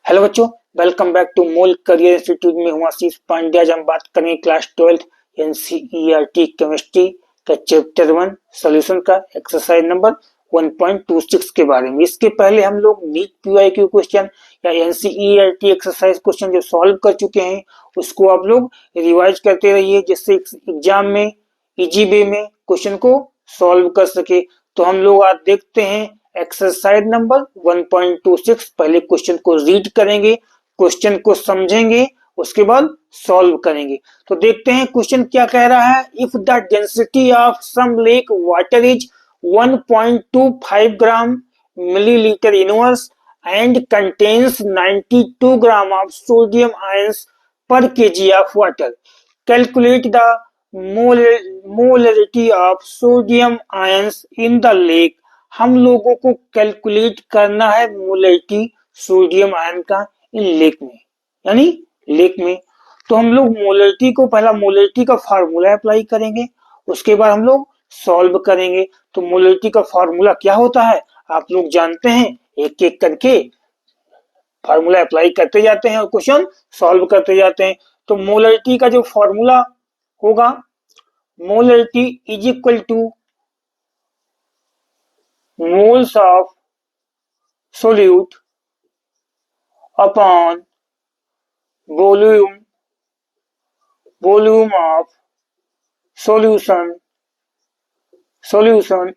Hello बच्चों, welcome back to Mole Career Institute में हूँ आशीष पांड्या। आज हम बात करेंगे क्लास 12 एनसीईआरटी केमिस्ट्री का चैप्टर 1 सॉल्यूशन का एक्सरसाइज नंबर 1.26 के बारे में। इसके पहले हम लोग नीट पीवाईक्यू क्वेश्चन या एनसीईआरटी एक्सरसाइज क्वेश्चन जो सॉल्व कर चुके हैं उसको आप लोग रिवाइज करते रहिए, जिससे एग्जाम में इजी वे में क्वेश्चन को सॉल्व कर सके। तो हम लोग आज देखते हैं एक्सरसाइज नंबर 1.26। पहले क्वेश्चन को रीड करेंगे, क्वेश्चन को समझेंगे, उसके बाद सॉल्व करेंगे। तो देखते हैं क्वेश्चन क्या कह रहा है। If the density of some lake water is 1.25 gram millilitre inverse and contains 92 gram of sodium ions per KG of water, calculate the molarity of sodium ions in the lake. हम लोगों को calculate करना है molarity sodium ion का इन lake में, यानी lake में। तो हम लोग मोलरिटी को पहला मोलरिटी का फार्मूला अप्लाई करेंगे, उसके बाद हम लोग सॉल्व करेंगे। तो मोलरिटी का फार्मूला क्या होता है आप लोग जानते हैं, एक एक करके फार्मूला अप्लाई करते जाते हैं और क्वेश्चन सॉल्व करते जाते हैं। तो मोलरिटी का जो फार्मूला होगा, molarity is equal to moles of solute upon volume of solution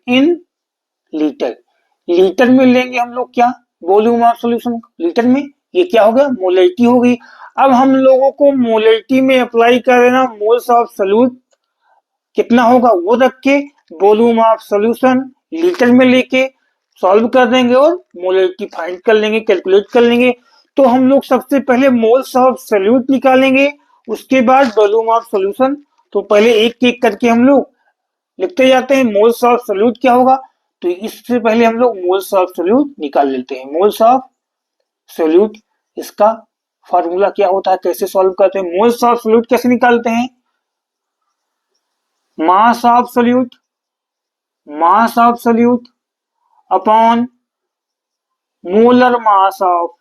in litre. Litre में लेंगे हम लोग क्या, वॉल्यूम ऑफ सॉल्यूशन लीटर में। ये क्या हो गया, मोलरिटी हो गई। अब हम लोगों को मोलरिटी में अप्लाई कर देना मोल्स ऑफ सोल्यूट कितना होगा वो रख के वॉल्यूम ऑफ सॉल्यूशन लीटर में लेके सॉल्व कर देंगे और मोलरिटी फाइंड कर लेंगे, कैलकुलेट कर लेंगे। तो हम लोग सबसे पहले मोल्स ऑफ सोल्यूट निकालेंगे, उसके बाद वॉल्यूम ऑफ सॉल्यूशन। तो पहले एक एक करके हम लोग लिखते जाते हैं। मोल्स ऑफ सोल्यूट क्या होगा, तो इससे पहले हम लोग मोल्स ऑफ सोल्यूट निकाल लेते हैं। मोल्स ऑफ सोल्यूट, इसका फॉर्मूला क्या होता है, कैसे सॉल्व करते हैं। मोल्स ऑफ सोल्यूट कैसे निकालते हैं, mass of solute upon molar mass of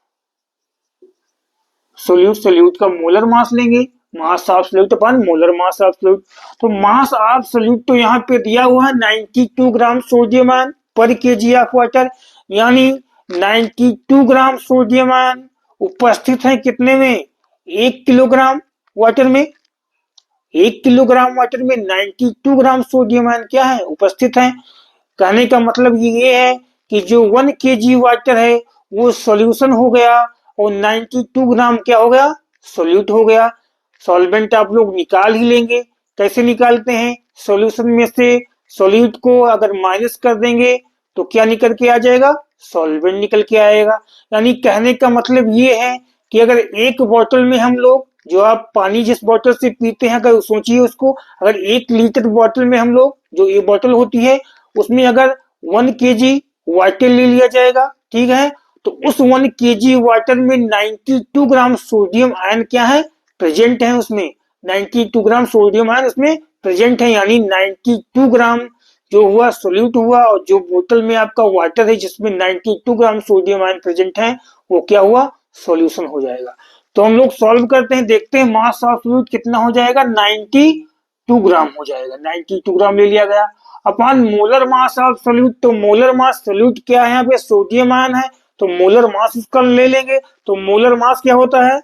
solute. Solute का मोलर मास लेंगे, mass of solute upon molar mass of solute. तो मास ऑफ सोल्यूट तो यहाँ पे दिया हुआ है 92 ग्राम सोडियम आयन पर केजी ऑफ वाटर, यानी 92 ग्राम सोडियम आयन उपस्थित है कितने में, 1 किलोग्राम वाटर में। 1 किलोग्राम वाटर में 92 ग्राम सोडियम आयन क्या है, उपस्थित है। कहने का मतलब ये है कि जो 1 केजी वाटर है वो सॉल्यूशन हो गया और 92 ग्राम क्या हो गया, सोल्यूट हो गया। सॉल्वेंट आप लोग निकाल ही लेंगे। कैसे निकालते हैं, सॉल्यूशन में से सोल्यूट को अगर माइनस कर देंगे तो क्या निकल के आ जाएगा, सॉल्वेंट निकल के आएगा। यानी कहने का मतलब ये है कि अगर एक बोतल में हम लोग, जो आप पानी जिस बोतल से पीते हैं अगर सोचिए उसको, अगर 1 लीटर बोतल में हम लोग, जो ये बोतल होती है उसमें अगर 1 केजी वाटर ले लिया जाएगा, ठीक है, तो उस 1 केजी वाटर में 92 ग्राम सोडियम आयन क्या है, प्रेजेंट है। उसमें 92 ग्राम सोडियम आयन उसमें प्रेजेंट है, यानी 92 ग्राम जो हुआ सोल्यूट हुआ, और जो बोतल में आपका वाटर है जिसमें 92 ग्राम सोडियम आयन प्रेजेंट है वो क्या हुआ, सॉल्यूशन हो जाएगा। तो हम लोग सॉल्व करते हैं, देखते हैं मास ऑफ सोल्यूट कितना हो जाएगा, 92 ग्राम हो जाएगा। 92 ग्राम ले लिया गया upon molar mass of solute. तो मोलर मास सोल्यूट क्या है, यहाँ पे सोडियम आयन है, तो मोलर मास इसका ले लेंगे। तो मोलर मास क्या होता है,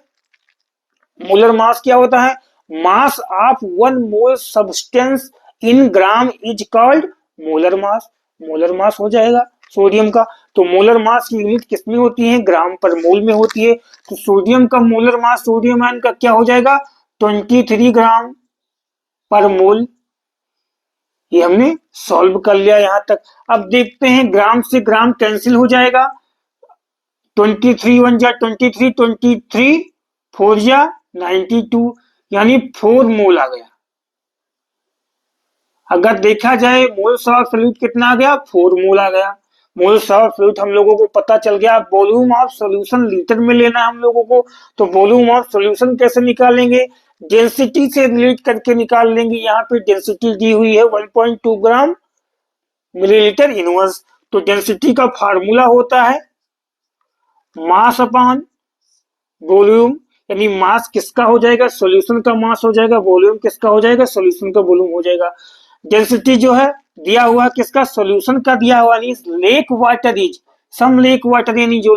मोलर मास क्या होता है, mass of 1 mole substance in gram is called molar mass. Molar mass हो जाएगा सोडियम का। तो मोलर मास की यूनिट किसमें होती है, ग्राम पर मोल में होती है। तो सोडियम का मोलर मास सोडियम आयन का क्या हो जाएगा, 23 ग्राम पर मोल। ये हमने सॉल्व कर लिया यहां तक। अब देखते हैं ग्राम से ग्राम कैंसिल हो जाएगा, 23 1 जा 23, 23 4 जा 92, यानी 4 मोल आ गया। अगर देखा जाए मोल्स ऑफ सोल्यूट कितना आ गया, 4 मोल आ गया। मोल्स ऑफ सोल्यूट हम लोगों को पता चल गया। वॉल्यूम ऑफ सॉल्यूशन लीटर में लेना है हम लोगों को। तो वॉल्यूम ऑफ सॉल्यूशन कैसे निकालेंगे, डेंसिटी से रिलेट करके निकाल लेंगे। यहाँ पे डेंसिटी दी हुई है 1.2 ग्राम मिलीलीटर इनवर्स। तो डेंसिटी का फार्मूला होता है मास अपॉन वॉल्यूम यानी मास किसका हो जाएगा, सॉल्यूशन का मास हो जाएगा, वॉल्यूम किसका हो जाएगा, सॉल्यूशन का वॉल्यूम हो जाएगा। डेंसिटी जो है दिया हुआ किसका, सॉल्यूशन का दिया हुआ, यानी lake water is some lake water, यानी जो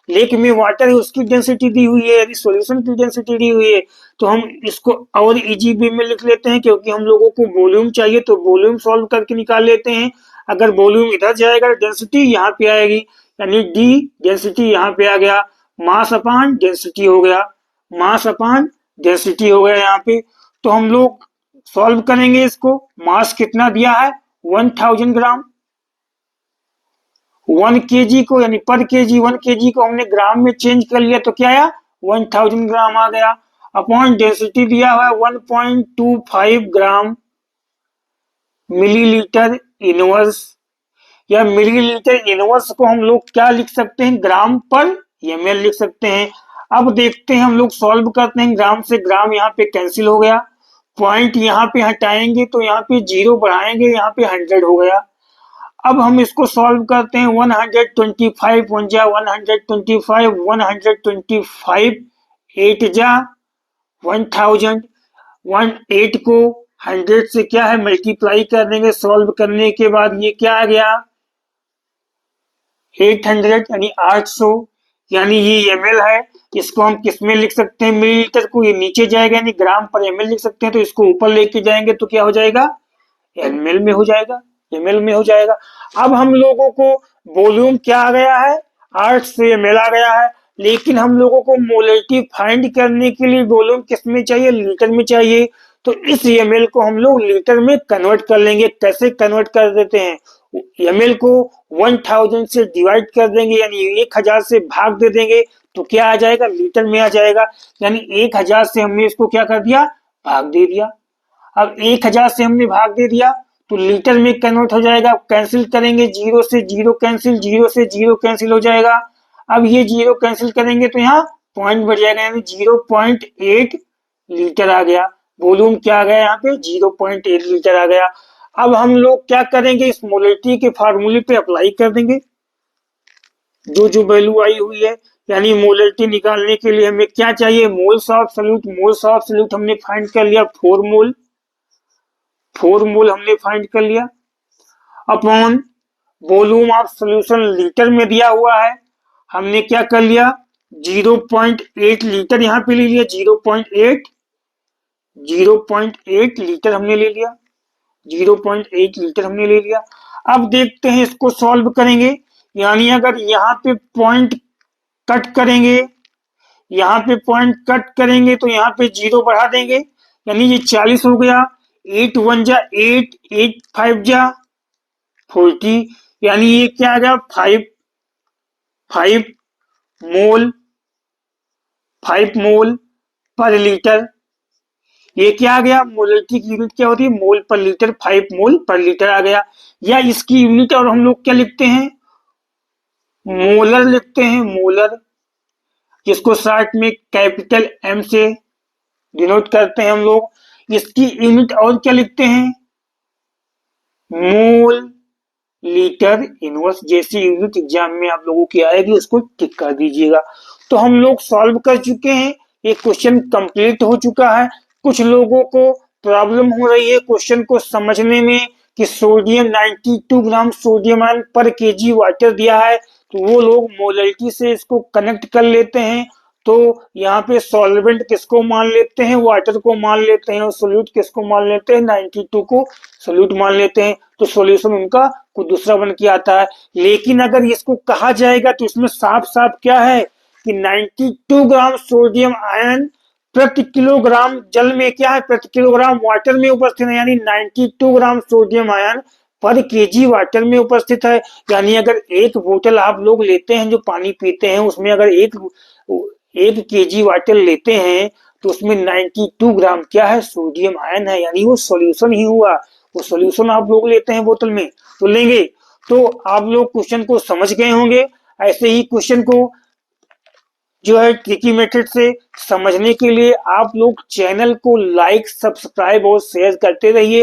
लेक में वाटर है उसकी डेंसिटी दी हुई है, यानी सॉल्यूशन की डेंसिटी दी हुई है। तो हम इसको और इजी वे में लिख लेते हैं, क्योंकि हम लोगों को वॉल्यूम चाहिए तो वॉल्यूम सॉल्व करके निकाल लेते हैं। अगर वॉल्यूम इधर जाएगा डेंसिटी यहाँ पे आएगी, यानी डी डेंसिटी यहाँ पे आ गया, मास अपान डेंसिटी हो गया, मास अपान डेंसिटी हो गया यहाँ पे। तो हम लोग सॉल्व करेंगे इसको। मास कितना दिया है, 1000 ग्राम। 1 केजी को यानी पर केजी 1 केजी को हमने ग्राम में चेंज कर लिया तो क्या आया, 1000 ग्राम आ गया। अपॉन डेंसिटी दिया हुआ है 1.25 ग्राम मिलीलीटर इनवर्स, या मिलीलीटर इनवर्स को हम लोग क्या लिख सकते हैं, ग्राम पर एमएल लिख सकते हैं। अब देखते हैं, हम लोग सॉल्व करते हैं, ग्राम से ग्राम यहाँ पे कैंसिल हो गया, पॉइंट यहाँ पे हटाएंगे तो यहाँ पे 0 बढ़ाएंगे, यहाँ पे 100 हो गया। अब हम इसको सॉल्व करते हैं, 125 1 जा 125, 125 8 जा 1000, 8 को 100 से क्या है मल्टीप्लाई कर देंगे। सॉल्व करने के बाद ये क्या आ गया, 800 यानी 800, यानी ये एमएल है। इसको हम किस में लिख सकते हैं, मिलीलीटर को ये नीचे जाएगा यानी ग्राम पर एमएल लिख सकते हैं, तो इसको ऊपर लेके जाएंगे तो क्या हो जाएगा, एमएल में हो जाएगा, एमएल में हो जाएगा। अब हम लोगों को वॉल्यूम क्या आ गया है, 800 एमएल आ गया है, लेकिन हम लोगों को मोलरिटी फाइंड करने के लिए वॉल्यूम किस में चाहिए, लीटर में चाहिए। तो इस एमएल को हम लोग लीटर में कन्वर्ट कर लेंगे। कैसे कन्वर्ट कर देते हैं, एमएल को 1000 से डिवाइड कर देंगे, यानी 1000 से भाग दे देंगे तो क्या आ जाएगा, लीटर में आ जाएगा। यानी 1000 से हमने इसको क्या कर दिया, भाग दे दिया। अब 1000 से हमने भाग दे दिया तो लीटर में कन्वर्ट हो जाएगा। कैंसिल करेंगे, 0 से 0 कैंसिल, 0 से 0 कैंसिल हो जाएगा। अब ये 0 कैंसिल करेंगे तो यहाँ पॉइंट बढ़ जाएगा, यानी 0.8 लीटर आ गया। वॉल्यूम क्या आ गया यहाँ पे, 0.8 लीटर आ गया। अब हम लोग क्या करेंगे, इस मोलरिटी के फार्मूले पे अप्लाई कर देंगे जो जो वैल्यू आई हुई है। यानी मोलरिटी निकालने के लिए हमें क्या चाहिए, moles of solute. Moles of solute हमने फाइंड कर लिया 4 मोल, 4 मोल हमने फाइंड कर लिया। Upon volume of solution litre में दिया हुआ है, हमने क्या कर लिया 0.8 लीटर यहाँ पे ले लिया, 0.8 लीटर हमने ले लिया, 0.8 लीटर हमने ले लिया। अब देखते हैं इसको सॉल्व करेंगे, यानी अगर यहाँ पे पॉइंट कट करेंगे, यहाँ पे पॉइंट कट करेंगे तो यहाँ पे 0 बढ़ा देंगे, यानी ये 40 हो गया। 8 1 जा 8, 8 5 जा 40, यानी ये क्या आ गया 5 मोल, 5 मोल पर लीटर। ये क्या आ गया, मोलरिटी की यूनिट क्या होती है, मोल पर लीटर, 5 मोल पर लीटर आ गया। या इसकी यूनिट और हम लोग क्या लिखते हैं, मोलर लिखते हैं, मोलर, जिसको शॉर्ट में कैपिटल एम से डिनोट करते हैं हम लोग। इसकी यूनिट और क्या लिखते हैं, मोल लीटर इनवर्स। जैसी यूनिट एग्जाम में आप लोगों की आएगी उसको टिक कर दीजिएगा। तो हम लोग सॉल्व कर चुके हैं, ये क्वेश्चन कंप्लीट हो चुका है। कुछ लोगों को प्रॉब्लम हो रही है क्वेश्चन को समझने में कि सोडियम 92 ग्राम सोडियम आयन पर केजी वाटर दिया है, तो वो लोग मोलरिटी से इसको कनेक्ट कर लेते हैं। तो यहाँ पे सॉल्वेंट किसको मान लेते हैं, वाटर को मान लेते हैं, और सोल्यूट किसको मान लेते हैं, 92 को सोल्यूट मान लेते हैं। तो सॉल्यूशन उनका कुछ दूसरा बन के आता है। लेकिन अगर इसको कहा जाएगा तो इसमें साफ साफ क्या है कि 92 ग्राम सोडियम आयन प्रति किलोग्राम जल में क्या है, प्रति किलोग्राम वाटर में उपस्थित है, यानी 92 ग्राम सोडियम आयन पर केजी वाटर में उपस्थित है। यानी अगर एक बोतल आप लोग लेते हैं जो पानी पीते हैं, उसमें अगर एक केजी वाटर लेते हैं तो उसमें 92 ग्राम क्या है, सोडियम आयन है, यानी वो सॉल्यूशन ही हुआ। वो सॉल्यूशन आप लोग लेते हैं बोतल में तो लेंगे। तो आप लोग क्वेश्चन को समझ गए होंगे। ऐसे ही क्वेश्चन को जो है ट्रिकी मेथड से समझने के लिए आप लोग चैनल को लाइक, सब्सक्राइब और शेयर करते रहिए।